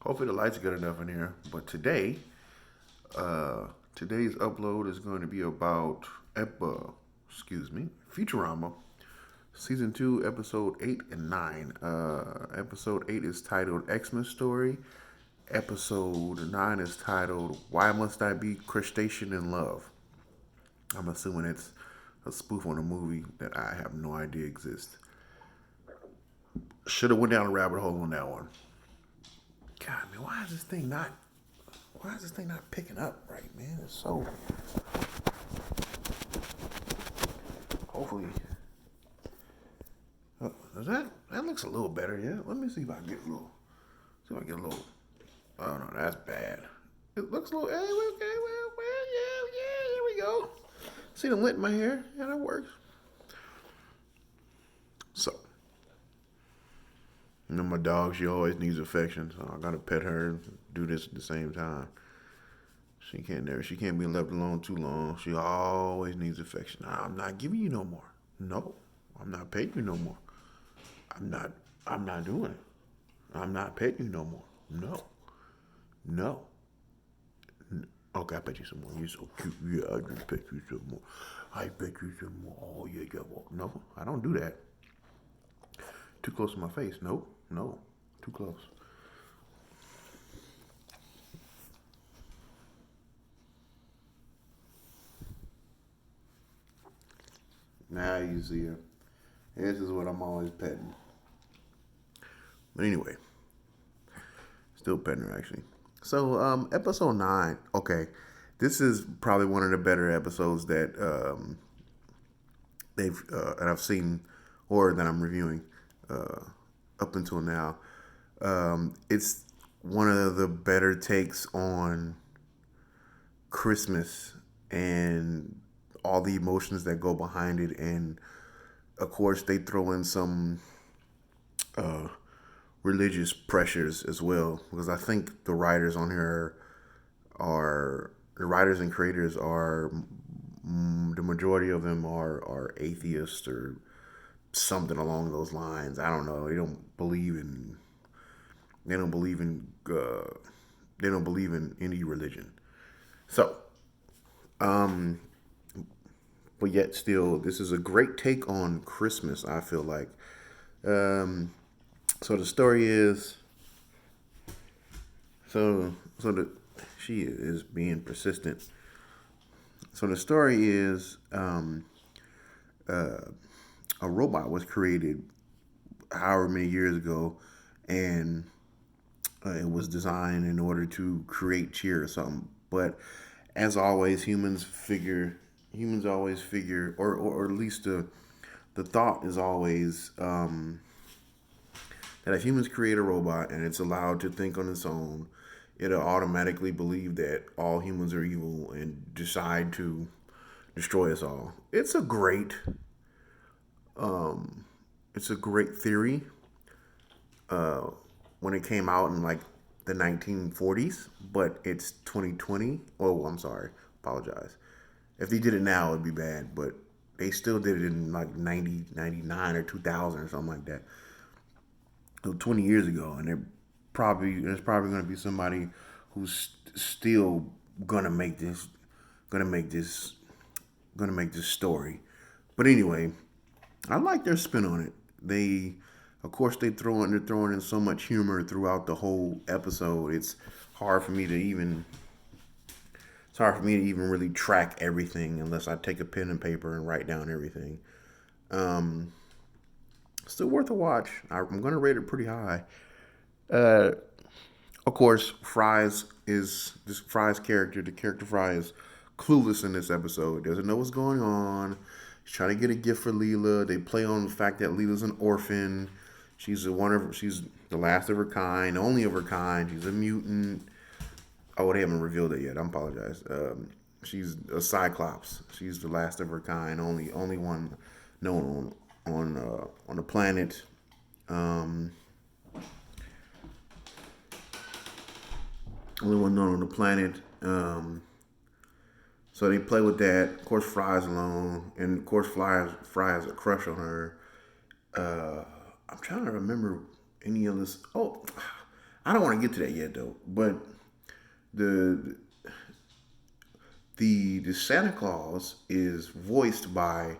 Hopefully the light's good enough in here. But uh, today's upload is going to be about Futurama, season 2, episode 8 and 9. Episode 8 is titled Xmas Story. Episode 9 is titled Why Must I Be Crustacean in Love? I'm assuming it's a spoof on a movie that I have no idea exists. Should have went down a rabbit hole on that one. God, man, why is this thing not picking up right, man? It's so. Hopefully, does that looks a little better? Yeah. Let me see if I can get a little. See if I get a little. Oh no, that's bad. It looks a little. Hey, okay, well, yeah. Here we go. See the lint in my hair? Yeah, that works. So, my dog, she always needs affection, so I gotta pet her and do this at the same time. She can't be left alone too long. She always needs affection. I'm not giving you no more. No, I'm not paying you no more. I'm not. I'm not doing it. I'm not paying you no more. No, no. Okay, I bet you some more. You're so cute. Yeah, I just bet you some more. I bet you some more. Oh yeah. Well, no, I don't do that. Too close to my face. Nope. No. Too close. Now you see her. This is what I'm always petting. But anyway, still petting her actually. So episode 9. Okay, this is probably one of the better episodes that they've and I've seen or that I'm reviewing uh, up until now. It's one of the better takes on Christmas and all the emotions that go behind it, and of course they throw in some uh, religious pressures as well, because I think the writers and creators are the majority of them are atheists or something along those lines. I don't know. They don't believe in they don't believe in any religion. So, but yet still, this is a great take on Christmas. I feel like. Um, so the story is so the she is being persistent. So the story is a robot was created however many years ago, and it was designed in order to create cheer or something. But as always, humans always figure, or at least the thought is always that if humans create a robot and it's allowed to think on its own, it'll automatically believe that all humans are evil and decide to destroy us all. It's a great theory. When it came out in like the 1940s, but it's 2020. Oh, I'm sorry. Apologize. If they did it now, it'd be bad, but they still did it in like 90, 99 or 2000 or something like that. So 20 years ago, and there's probably going to be somebody who's still gonna make this, gonna make this, gonna make this story. But anyway, I like their spin on it. Of course, they're throwing in so much humor throughout the whole episode. Hard for me to even, it's hard for me to even really track everything unless I take a pen and paper and write down everything. Um, Still worth a watch. I'm gonna rate it pretty high. Uh, of course, Fry's character. The character Fry is clueless in this episode. Doesn't know what's going on. He's trying to get a gift for Leela. They play on the fact that Leela's an orphan. She's the last of her kind, only of her kind. She's a mutant. Oh, they haven't revealed it yet. I apologize. She's a Cyclops. She's the last of her kind, only one known on the planet. Um, Only one known on the planet. So they play with that. Of course, Fry's alone, and of course, Fry has a crush on her. I'm trying to remember any of this. Oh, I don't want to get to that yet though. But the the Santa Claus is voiced by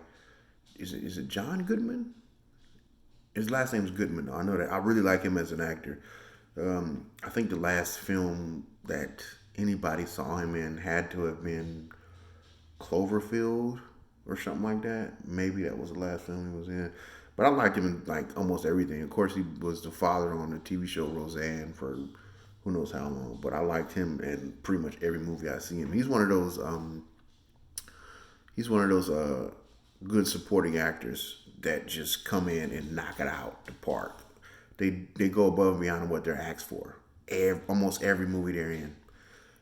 is it John Goodman? His last name is Goodman. I know that. I really like him as an actor. I think the last film that anybody saw him in had to have been Cloverfield or something like that. Maybe that was the last film he was in. But I liked him in like almost everything. Of course, he was the father on the TV show Roseanne for who knows how long. But I liked him in pretty much every movie I see him. He's one of those. He's one of those good supporting actors that just come in and knock it out the park. They go above and beyond what they're asked for. Almost every movie they're in.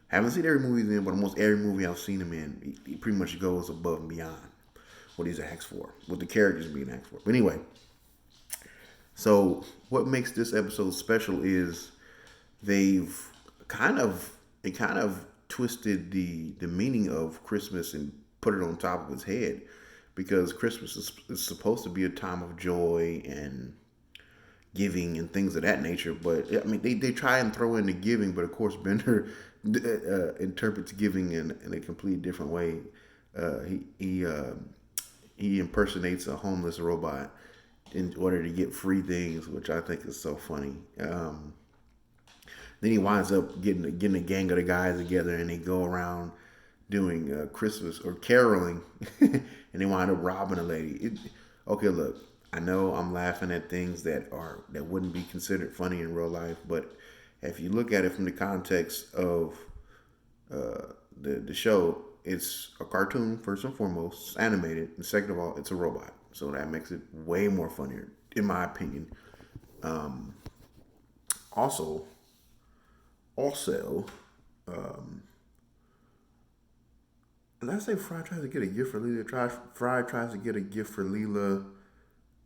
Haven't seen every movie he's in, but almost every movie I've seen him in, he pretty much goes above and beyond what he's asked for, what the characters being asked for. But anyway, so what makes this episode special is they've kind of twisted the meaning of Christmas and put it on top of its head because Christmas is supposed to be a time of joy and giving and things of that nature. But I mean, they try and throw in the giving, but of course Bender interprets giving in a completely different way. He impersonates a homeless robot in order to get free things, which I think is so funny. Then he winds up getting a gang of the guys together, and they go around doing Christmas or caroling, and they wind up robbing a lady. Okay, look, I know I'm laughing at things that wouldn't be considered funny in real life, but if you look at it from the context of the show, it's a cartoon first and foremost, it's animated, and second of all, it's a robot, so that makes it way more funnier, in my opinion. Also, um, did I say Fry tries to get a gift for Leela? Fry tries to get a gift for Leela.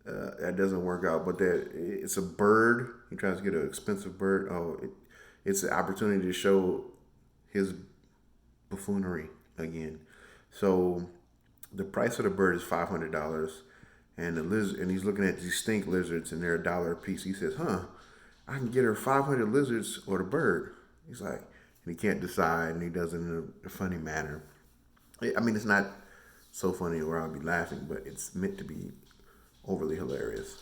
That doesn't work out, but it's a bird. He tries to get an expensive bird. It's an opportunity to show his buffoonery again. So the price of the bird is $500, and he's looking at these stink lizards, and they're $1 a piece. He says, "Huh, I can get her 500 lizards or the bird." He's like, and he can't decide, and he does it in a funny manner. I mean, it's not so funny where I'll be laughing, but it's meant to be overly hilarious.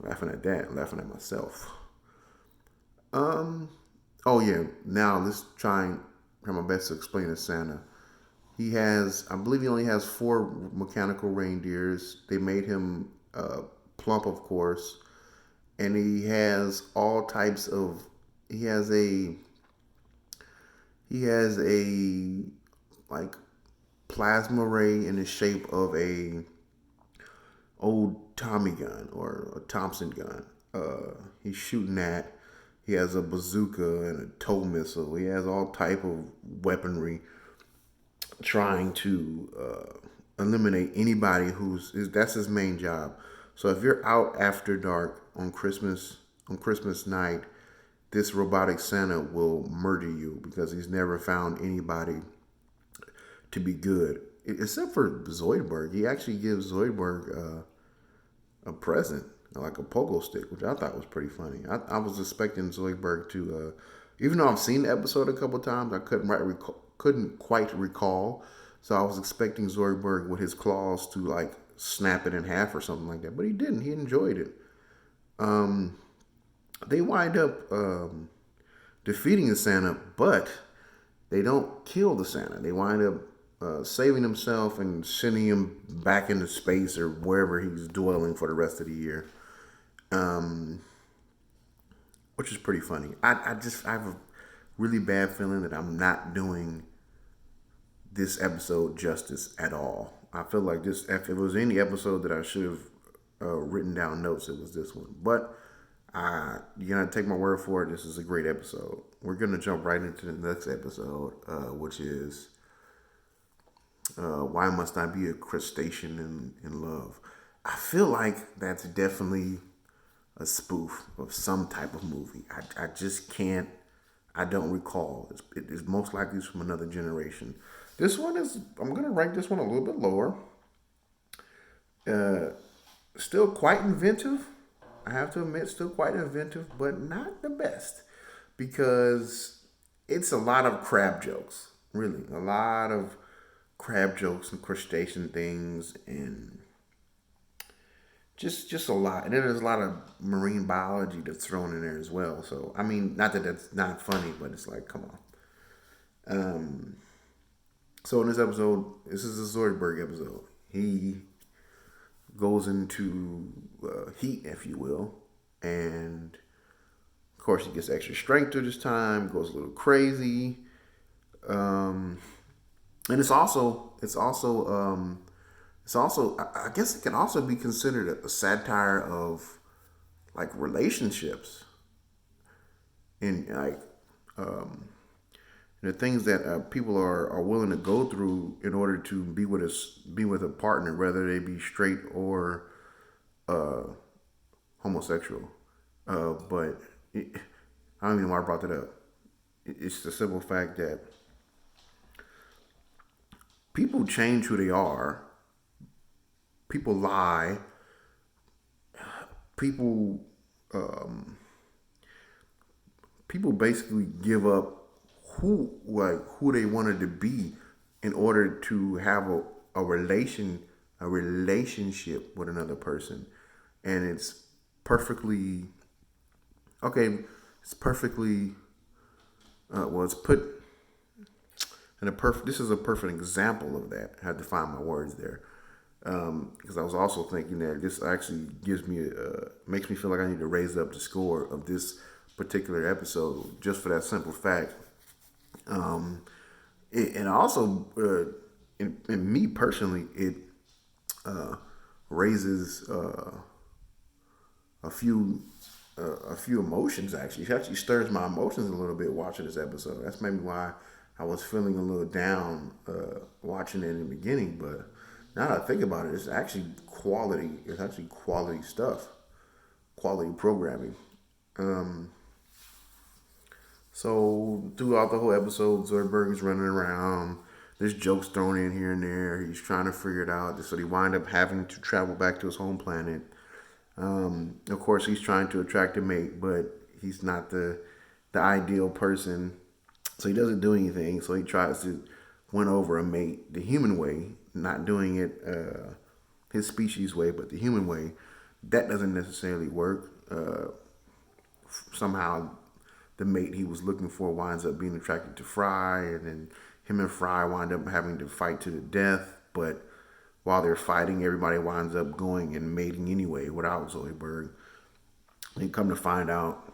Laughing at that, laughing at myself. Um. Oh yeah. Now let's try and try my best to explain to Santa. I believe he only has four mechanical reindeers. They made him plump, of course, and he has all types of. He has a. He has a like plasma ray in the shape of a old Tommy gun or a Thompson gun. He's shooting that. He has a bazooka and a tow missile. He has all type of weaponry, trying to eliminate anybody that's his main job. So if you're out after dark on Christmas night, this robotic Santa will murder you because he's never found anybody to be good, except for Zoidberg. He actually gives Zoidberg a present, like a pogo stick, which I thought was pretty funny. I was expecting Zoidberg to, even though I've seen the episode a couple times, I couldn't quite recall. So I was expecting Zoidberg with his claws to like snap it in half or something like that, but he didn't. He enjoyed it. They wind up defeating the Santa, but they don't kill the Santa. They wind up saving himself and sending him back into space or wherever he's dwelling for the rest of the year, which is pretty funny. I have a really bad feeling that I'm not doing this episode justice at all. I feel like if it was any episode that I should have written down notes, it was this one. But you're gonna take my word for it. This is a great episode. We're gonna jump right into the next episode, which is why must I be a crustacean in love? I feel like that's definitely a spoof of some type of movie. I just can't. I don't recall. It's most likely from another generation. This one is. I'm gonna rank this one a little bit lower. Still quite inventive. I have to admit, still quite inventive, but not the best because it's a lot of crab jokes. Really, a lot of crab jokes and crustacean things, and just a lot. And then there's a lot of marine biology that's thrown in there as well. So I mean, not that that's not funny, but it's like, come on. So in this episode, this is a Zoidberg episode. He goes into heat, if you will, and of course he gets extra strength through this time. Goes a little crazy, and it's also I guess it can also be considered a satire of like relationships and like the things that people are willing to go through in order to be with a partner, whether they be straight or homosexual. But I don't even know why I brought that up. It's the simple fact that people change who they are. People lie. People people basically give up who they wanted to be in order to have a relationship with another person, and it's perfectly okay. It's perfectly well. It's put in a perfect. This is a perfect example of that. I had to find my words there because I was also thinking that this actually makes me feel like I need to raise up the score of this particular episode just for that simple fact. And also, in me personally, it raises a few a few emotions. Actually, it actually stirs my emotions a little bit watching this episode. That's maybe why I was feeling a little down watching it in the beginning. But now that I think about it, it's actually quality. It's actually quality stuff, quality programming. Um, So throughout the whole episode, Zoidberg is running around. There's jokes thrown in here and there. He's trying to figure it out. So he wind up having to travel back to his home planet. Of course, he's trying to attract a mate, but he's not the ideal person. So he doesn't do anything. So he tries to win over a mate the human way, not doing it his species way, but the human way. That doesn't necessarily work. Somehow the mate he was looking for winds up being attracted to Fry, and then him and Fry wind up having to fight to the death. But while they're fighting, everybody winds up going and mating anyway without Zoidberg. And come to find out,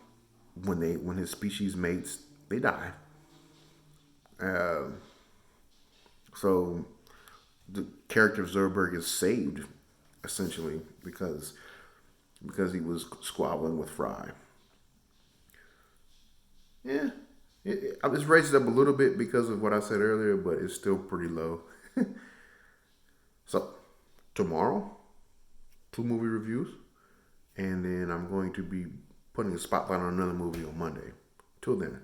when his species mates, they die. Uh, so the character of Zoidberg is saved essentially because he was squabbling with Fry. Yeah, I just raised it up a little bit because of what I said earlier, but it's still pretty low. So tomorrow, 2 movie reviews, and then I'm going to be putting a spotlight on another movie on Monday. Till then.